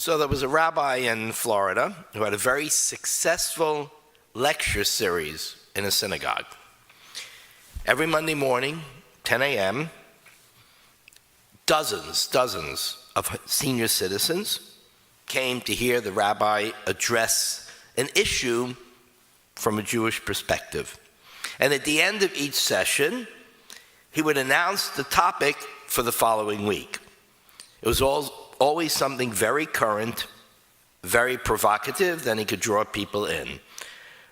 So there was a rabbi in Florida who had a very successful lecture series in a synagogue. Every Monday morning, 10 a.m., dozens of senior citizens came to hear the rabbi address an issue from a Jewish perspective. And at the end of each session, he would announce the topic for the following week. It was always something very current, very provocative, then he could draw people in.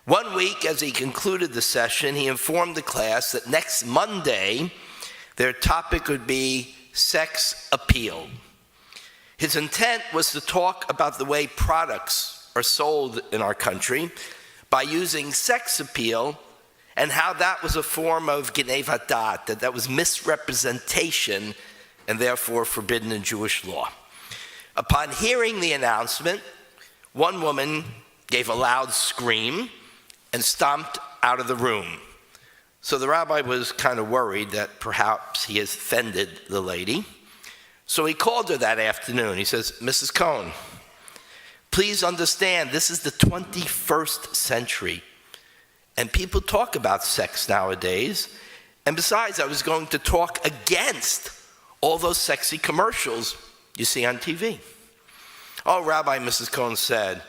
One week, as he concluded the session, he informed the class that next Monday, their topic would be sex appeal. His intent was to talk about the way products are sold in our country by using sex appeal and how that was a form of genevat dat, that was misrepresentation and therefore forbidden in Jewish law. Upon hearing the announcement, one woman gave a loud scream and stomped out of the room. So the rabbi was kind of worried that perhaps he has offended the lady. So he called her that afternoon. He says, "Mrs. Cohn, please understand this is the 21st century, and people talk about sex nowadays. And besides, I was going to talk against all those sexy commercials you see on TV." "Oh, Rabbi," Mrs. Cohn said,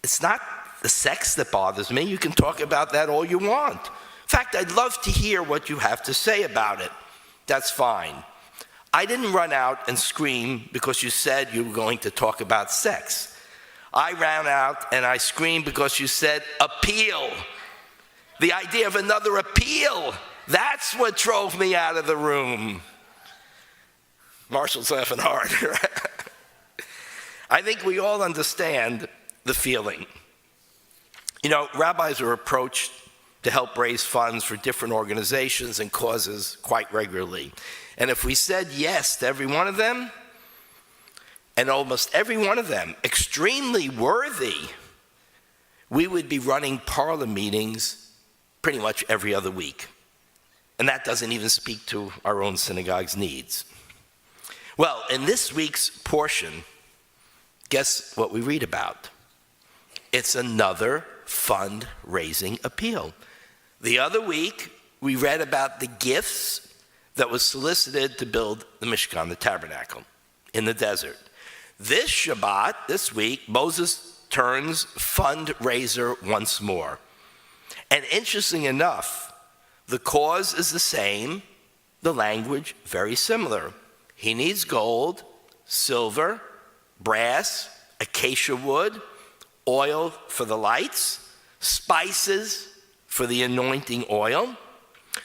"it's not the sex that bothers me. You can talk about that all you want. In fact, I'd love to hear what you have to say about it. That's fine. I didn't run out and scream because you said you were going to talk about sex. I ran out and I screamed because you said appeal. The idea of another appeal, that's what drove me out of the room." Marshall's laughing hard. I think we all understand the feeling. You know, rabbis are approached to help raise funds for different organizations and causes quite regularly. And if we said yes to every one of them, and almost every one of them extremely worthy, we would be running parlor meetings pretty much every other week. And that doesn't even speak to our own synagogue's needs. Well, in this week's portion, guess what we read about? It's another fundraising appeal. The other week, we read about the gifts that was solicited to build the Mishkan, the tabernacle, in the desert. This Shabbat, this week, Moses turns fundraiser once more. And interesting enough, the cause is the same, the language very similar. He needs gold, silver, brass, acacia wood, oil for the lights, spices for the anointing oil,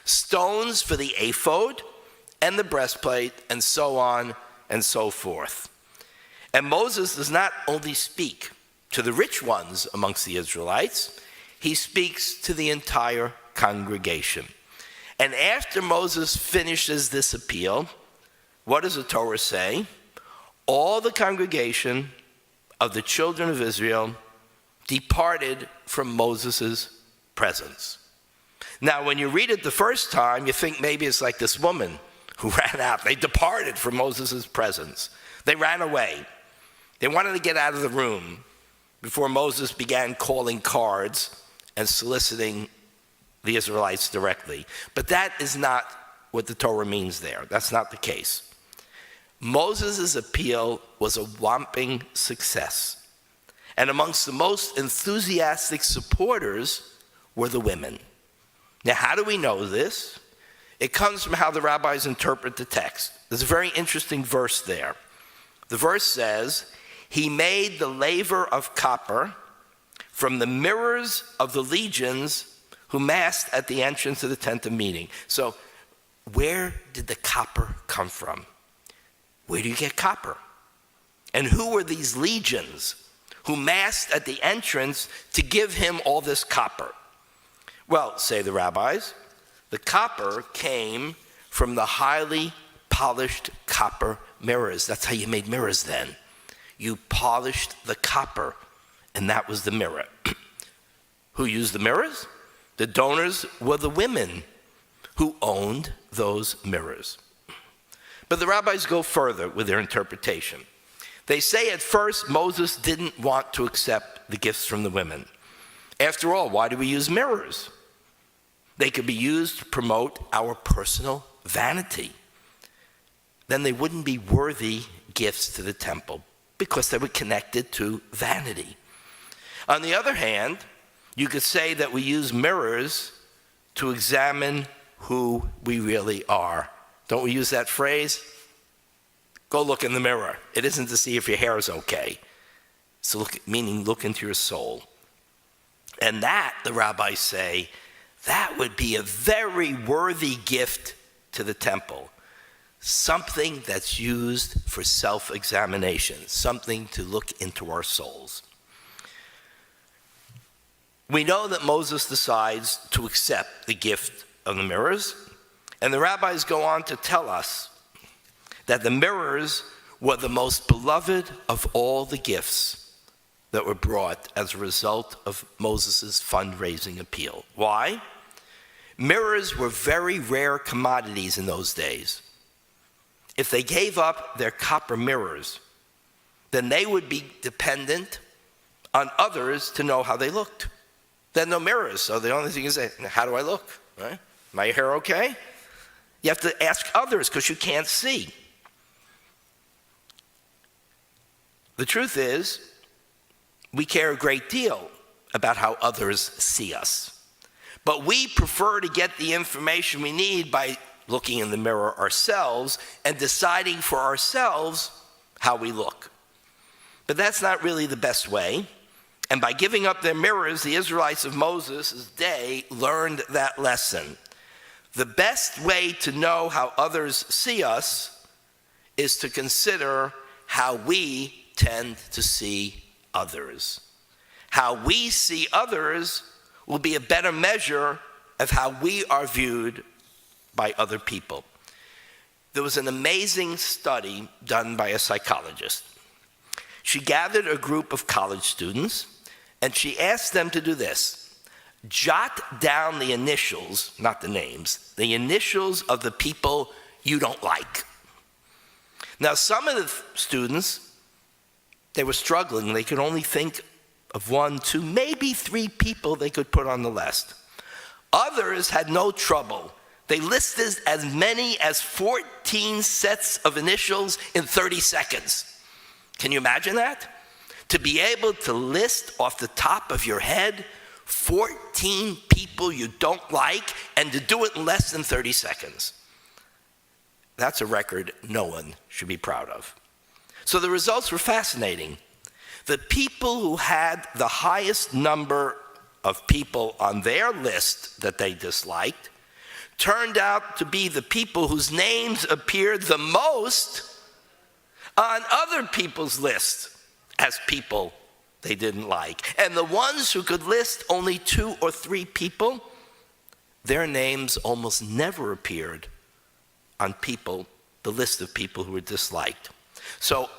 stones for the ephod and the breastplate, and so on and so forth. And Moses does not only speak to the rich ones amongst the Israelites, he speaks to the entire congregation. And after Moses finishes this appeal, what does the Torah say? All the congregation of the children of Israel departed from Moses' presence. Now, when you read it the first time, you think maybe it's like this woman who ran out. They departed from Moses' presence. They ran away. They wanted to get out of the room before Moses began calling cards and soliciting the Israelites directly. But that is not what the Torah means there. That's not the case. Moses' appeal was a whopping success. And amongst the most enthusiastic supporters were the women. Now, how do we know this? It comes from how the rabbis interpret the text. There's a very interesting verse there. The verse says, "He made the laver of copper from the mirrors of the legions who massed at the entrance of the tent of meeting." So, where did the copper come from? Where do you get copper? And who were these legions who massed at the entrance to give him all this copper? Well, say the rabbis, the copper came from the highly polished copper mirrors. That's how you made mirrors then. You polished the copper, and that was the mirror. Who used the mirrors? The donors were the women who owned those mirrors. But the rabbis go further with their interpretation. They say at first Moses didn't want to accept the gifts from the women. After all, why do we use mirrors? They could be used to promote our personal vanity. Then they wouldn't be worthy gifts to the temple because they were connected to vanity. On the other hand, you could say that we use mirrors to examine who we really are. Don't we use that phrase? Go look in the mirror. It isn't to see if your hair is okay. So look into your soul. And that, the rabbis say, that would be a very worthy gift to the temple. Something that's used for self-examination, something to look into our souls. We know that Moses decides to accept the gift of the mirrors, and the rabbis go on to tell us that the mirrors were the most beloved of all the gifts that were brought as a result of Moses' fundraising appeal. Why? Mirrors were very rare commodities in those days. If they gave up their copper mirrors, then they would be dependent on others to know how they looked. They had no mirrors, so the only thing is, how do I look? Right? My hair okay? You have to ask others because you can't see. The truth is, we care a great deal about how others see us. But we prefer to get the information we need by looking in the mirror ourselves and deciding for ourselves how we look. But that's not really the best way. And by giving up their mirrors, the Israelites of Moses' day learned that lesson. The best way to know how others see us is to consider how we tend to see others. How we see others will be a better measure of how we are viewed by other people. There was an amazing study done by a psychologist. She gathered a group of college students and she asked them to do this. Jot down the initials, not the names, the initials of the people you don't like. Now, some of the students, they were struggling. They could only think of 1, 2, maybe 3 people they could put on the list. Others had no trouble. They listed as many as 14 sets of initials in 30 seconds. Can you imagine that? To be able to list off the top of your head 14 people you don't like and to do it in less than 30 seconds. That's a record no one should be proud of. So the results were fascinating. The people who had the highest number of people on their list that they disliked turned out to be the people whose names appeared the most on other people's lists as people they didn't like. And the ones who could list only 2 or 3 people, their names almost never appeared on the list of people who were disliked. So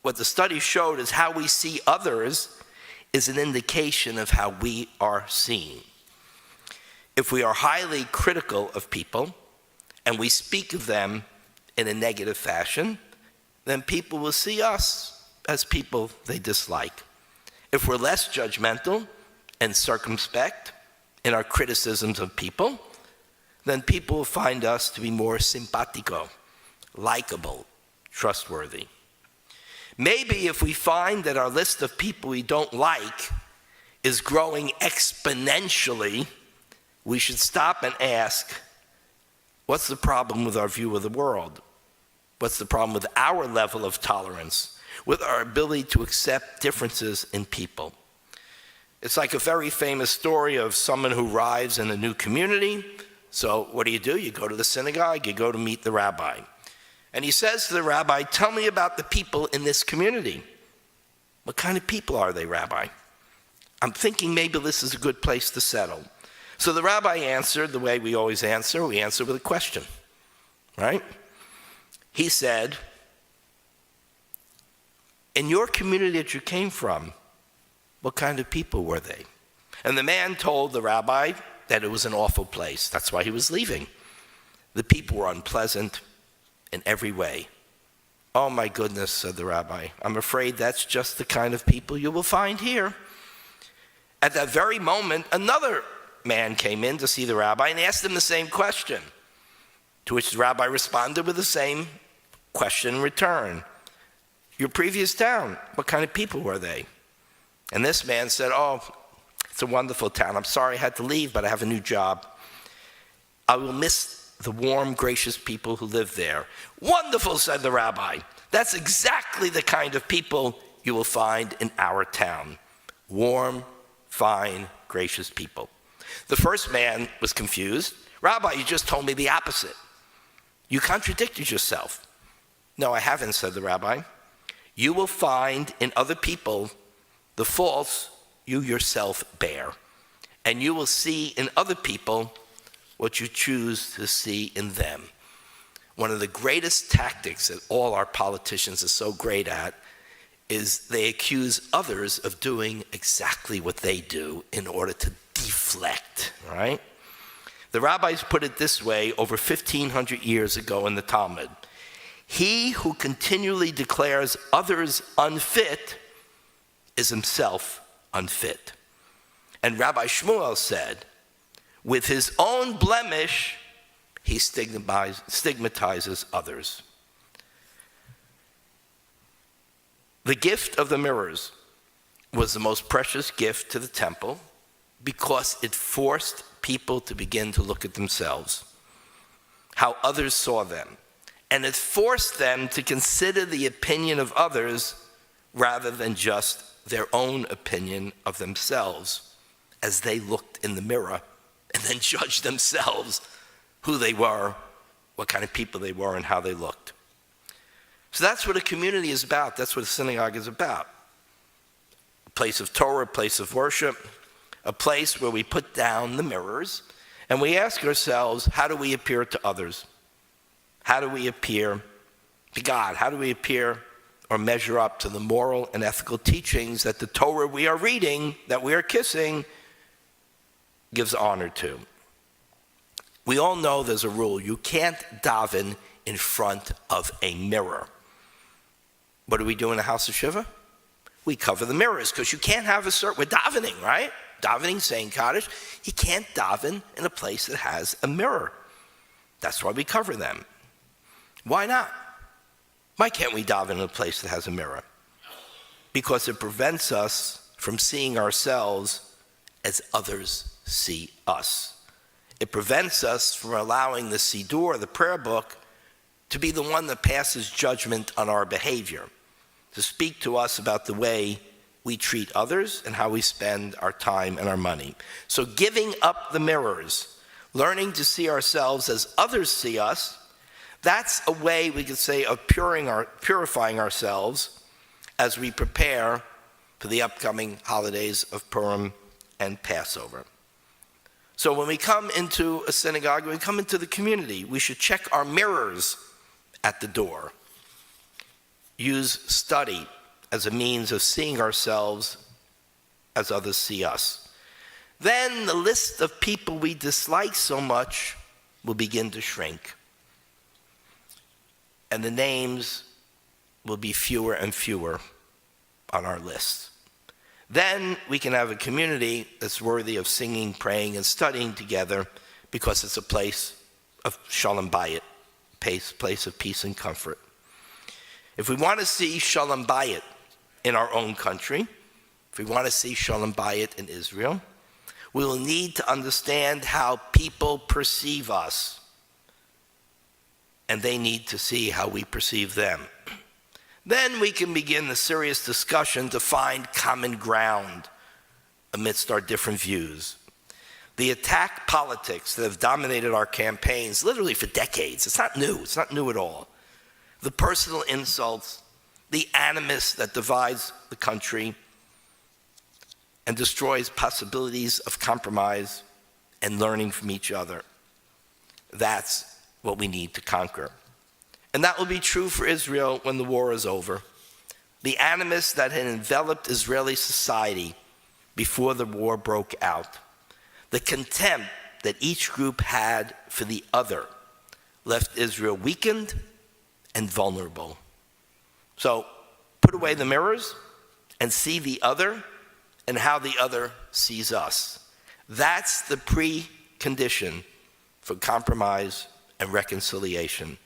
what the study showed is how we see others is an indication of how we are seen. If we are highly critical of people and we speak of them in a negative fashion, then people will see us as people they dislike. If we're less judgmental and circumspect in our criticisms of people, then people will find us to be more simpatico, likable, trustworthy. Maybe if we find that our list of people we don't like is growing exponentially, we should stop and ask, what's the problem with our view of the world? What's the problem with our level of tolerance, with our ability to accept differences in people? It's like a very famous story of someone who arrives in a new community. So what do? You go to the synagogue, you go to meet the rabbi. And he says to the rabbi, tell me about the people in this community. What kind of people are they, Rabbi? I'm thinking maybe this is a good place to settle. So the rabbi answered the way we always answer. We answer with a question, right? He said, in your community that you came from, what kind of people were they? And the man told the rabbi that it was an awful place. That's why he was leaving. The people were unpleasant in every way. "Oh my goodness," said the rabbi, "I'm afraid that's just the kind of people you will find here." At that very moment, another man came in to see the rabbi and asked him the same question, to which the rabbi responded with the same question in return. "Your previous town, what kind of people were they?" And this man said, "Oh, it's a wonderful town. I'm sorry I had to leave, but I have a new job. I will miss the warm, gracious people who live there." "Wonderful," said the rabbi. "That's exactly the kind of people you will find in our town. Warm, fine, gracious people." The first man was confused. "Rabbi, you just told me the opposite. You contradicted yourself." "No, I haven't," said the rabbi. "You will find in other people the faults you yourself bear, and you will see in other people what you choose to see in them." One of the greatest tactics that all our politicians are so great at is they accuse others of doing exactly what they do in order to deflect, right? The rabbis put it this way over 1,500 years ago in the Talmud: "He who continually declares others unfit is himself unfit." And Rabbi Shmuel said, "With his own blemish, he stigmatizes others." The gift of the mirrors was the most precious gift to the temple because it forced people to begin to look at themselves, how others saw them, and it forced them to consider the opinion of others rather than just their own opinion of themselves as they looked in the mirror and then judged themselves who they were, what kind of people they were, and how they looked. So that's what a community is about. That's what a synagogue is about. A place of Torah, a place of worship, a place where we put down the mirrors and we ask ourselves, how do we appear to others? How do we appear to God? How do we appear or measure up to the moral and ethical teachings that the Torah we are reading, that we are kissing, gives honor to? We all know there's a rule. You can't daven in front of a mirror. What do we do in the house of Shiva? We cover the mirrors because you can't have we're davening, right? Davening, saying Kaddish. You can't daven in a place that has a mirror. That's why we cover them. Why not? Why can't we daven in a place that has a mirror? Because it prevents us from seeing ourselves as others see us. It prevents us from allowing the Siddur, the prayer book, to be the one that passes judgment on our behavior, to speak to us about the way we treat others and how we spend our time and our money. So giving up the mirrors, learning to see ourselves as others see us, that's a way, we could say, of purifying ourselves as we prepare for the upcoming holidays of Purim and Passover. So when we come into a synagogue, when we come into the community, we should check our mirrors at the door. Use study as a means of seeing ourselves as others see us. Then the list of people we dislike so much will begin to shrink. And the names will be fewer and fewer on our list. Then we can have a community that's worthy of singing, praying, and studying together because it's a place of Shalom Bayit, place of peace and comfort. If we want to see Shalom Bayit in our own country, if we want to see Shalom Bayit in Israel, we will need to understand how people perceive us. And they need to see how we perceive them. Then we can begin the serious discussion to find common ground amidst our different views. The attack politics that have dominated our campaigns literally for decades, it's not new at all. The personal insults, the animus that divides the country and destroys possibilities of compromise and learning from each other. That's what we need to conquer. And that will be true for Israel when the war is over. The animus that had enveloped Israeli society before the war broke out, the contempt that each group had for the other, left Israel weakened and vulnerable. So put away the mirrors and see the other and how the other sees us. That's the precondition for compromise and reconciliation.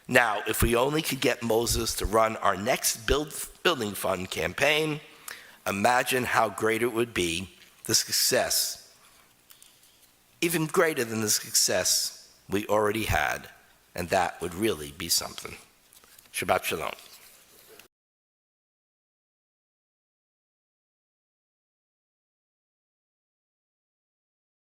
Now, if we only could get Moses to run our next building fund campaign, imagine how great it would be, the success, even greater than the success we already had, and that would really be something. Shabbat Shalom.